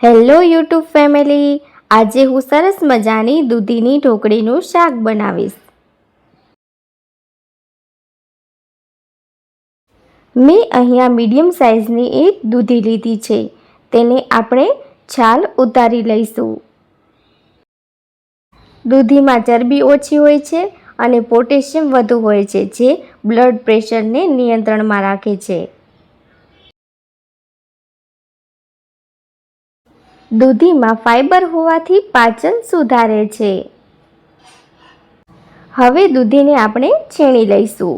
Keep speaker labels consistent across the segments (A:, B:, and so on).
A: Hello YouTube family, આજે હું સરસ મજાની દૂધીની ઢોકળીનું શાક બનાવીશ. મેં અહીંયા મીડિયમ સાઇઝની એક દૂધી લીધી છે. તેને આપણે છાલ ઉતારી લઈશું. દૂધીમાં ચરબી ઓછી હોય છે અને પોટેશિયમ વધુ હોય છે, જે બ્લડ પ્રેશરને નિયંત્રણમાં રાખે છે. દૂધીમાં ફાઇબર હોવાથી પાચન સુધારે છે. હવે દૂધીને આપણે છીણી લઈશું.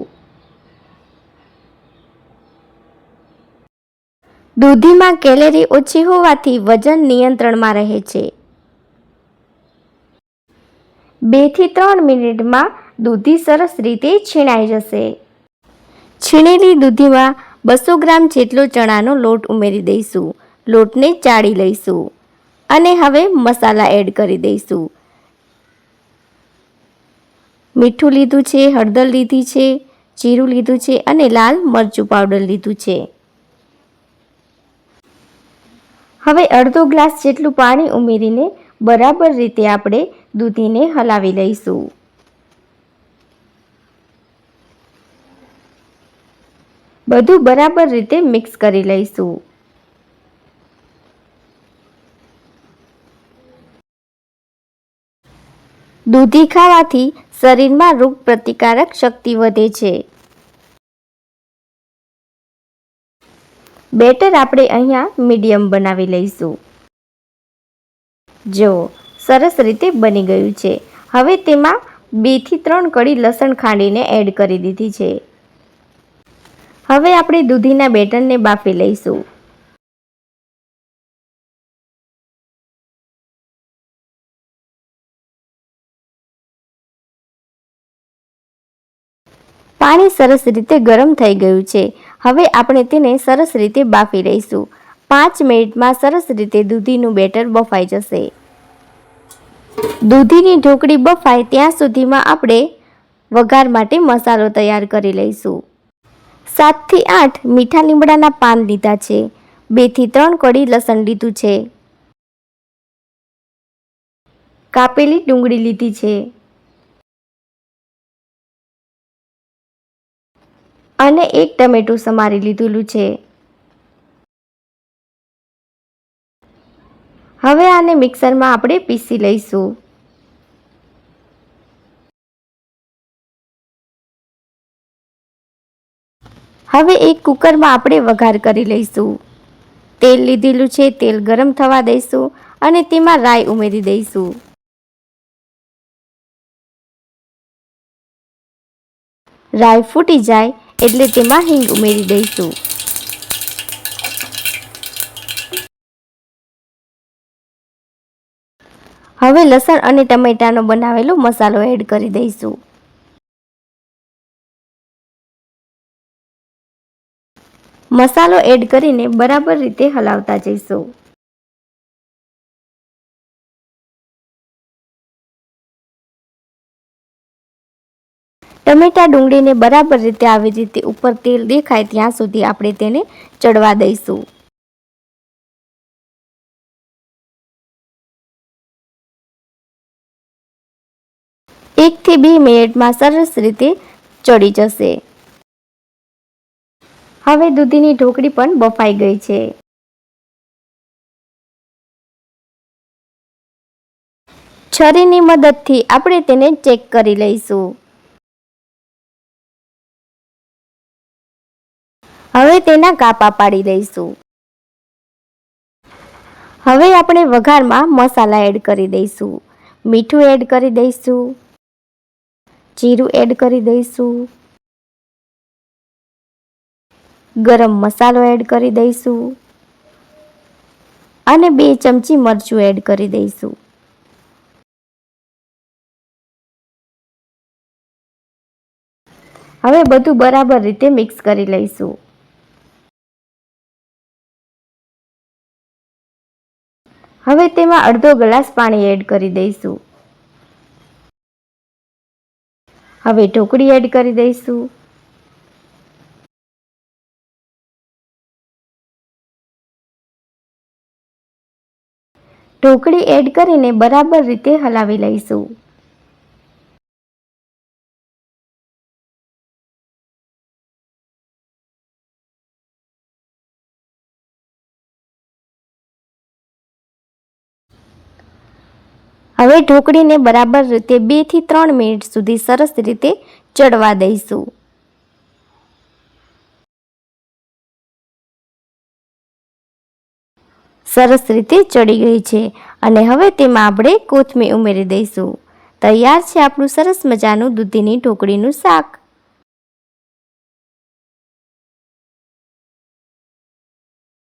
A: દૂધીમાં કેલરી ઓછી હોવાથી વજન નિયંત્રણમાં રહે છે. 2 થી 3 મિનિટમાં દૂધી સરસ રીતે છીણાઈ જશે. છીણેલી દૂધીમાં 200 ગ્રામ જેટલો ચણાનો લોટ ઉમેરી દઈશું. લોટને ચાળી લઈશું અને હવે મસાલા એડ કરી દઈશું. મીઠું લીધું છે, હળદર લીધી છે, જીરું લીધું છે અને લાલ મરચું પાવડર લીધું છે. હવે અડધો ગ્લાસ જેટલું પાણી ઉમેરીને બરાબર રીતે આપણે દૂધીને હલાવી લઈશું. બધું બરાબર રીતે મિક્સ કરી લઈશું. દૂધી ખાવાથી શરીરમાં રોગ પ્રતિકારક શક્તિ વધે છે. બેટર આપણે અહીંયા મીડિયમ બનાવી લઈશું. જો સરસ રીતે બની ગયું છે. હવે તેમાં 2 થી 3 કળી લસણ ખાંડીને એડ કરી દીધી છે. હવે આપણે દૂધીના બેટરને બાફી લઈશું. પાણી સરસ રીતે ગરમ થઈ ગયું છે. હવે આપણે તેને સરસ રીતે બાફી લઈશું. 5 મિનિટમાં સરસ રીતે દૂધીનું બેટર બફાઈ જશે. દૂધીની ઢોકળી બફાય ત્યાં સુધીમાં આપણે વઘાર માટે મસાલો તૈયાર કરી લઈશું. 7 થી 8 મીઠા લીમડાના પાન લીધા છે. 2 થી 3 કળી લસણ લીધું છે. કાપેલી ડુંગળી લીધી છે અને 1 ટમેટું સમારી લીધેલું છે. હવે આને મિક્સરમાં આપણે પીસી લઈશું. હવે એક કુકરમાં આપણે વઘાર કરી લઈશું. તેલ લીધેલું છે, તેલ ગરમ થવા દઈશું અને તેમાં રાઈ ઉમેરી દઈશું. રાઈ ફૂટી જાય એટલે તેમાં હિંગ ઉમેરી દઈશું. હવે લસણ અને ટમેટાનો બનાવેલો મસાલો એડ કરી દઈશું. મસાલો એડ કરીને બરાબર રીતે હલાવતા જઈશું. ટમેટા ડુંગળીને બરાબર રીતે આવી રીતે ઉપર તેલ દેખાય ત્યાં સુધી આપણે તેને ચડવા દઈશું. 1 થી 2 મિનિટમાં સરસ રીતે ચડી જશે. હવે દૂધીની ઢોકળી પણ બફાઈ ગઈ છે. છરીની મદદથી આપણે તેને ચેક કરી લઈશું. હવે તેના કાપા પાડી લઈશું. હવે આપણે વઘારમાં મસાલા એડ કરી દઈશું. મીઠું એડ કરી દઈશું. જીરું એડ કરી દઈશું. ગરમ મસાલો એડ કરી દઈશું અને 2 ચમચી મરચું એડ કરી દઈશું. હવે બધું બરાબર રીતે મિક્સ કરી લઈશું. હવે તેમાં અડધો ગ્લાસ પાણી એડ કરી દઈશું. હવે ઢોકળી એડ કરી દઈશું. ઢોકળી એડ કરીને બરાબર રીતે હલાવી લઈશું. હવે ઢોકળીને બરાબર રીતે 2 થી 3 મિનિટ સુધી સરસ રીતે ચડવા દઈશું. સરસ રીતે ચડી ગઈ છે અને હવે તેમાં આપણે કોથમીર ઉમેરી દઈશું. તૈયાર છે આપણું સરસ મજાનું દૂધીની ઢોકળીનું શાક.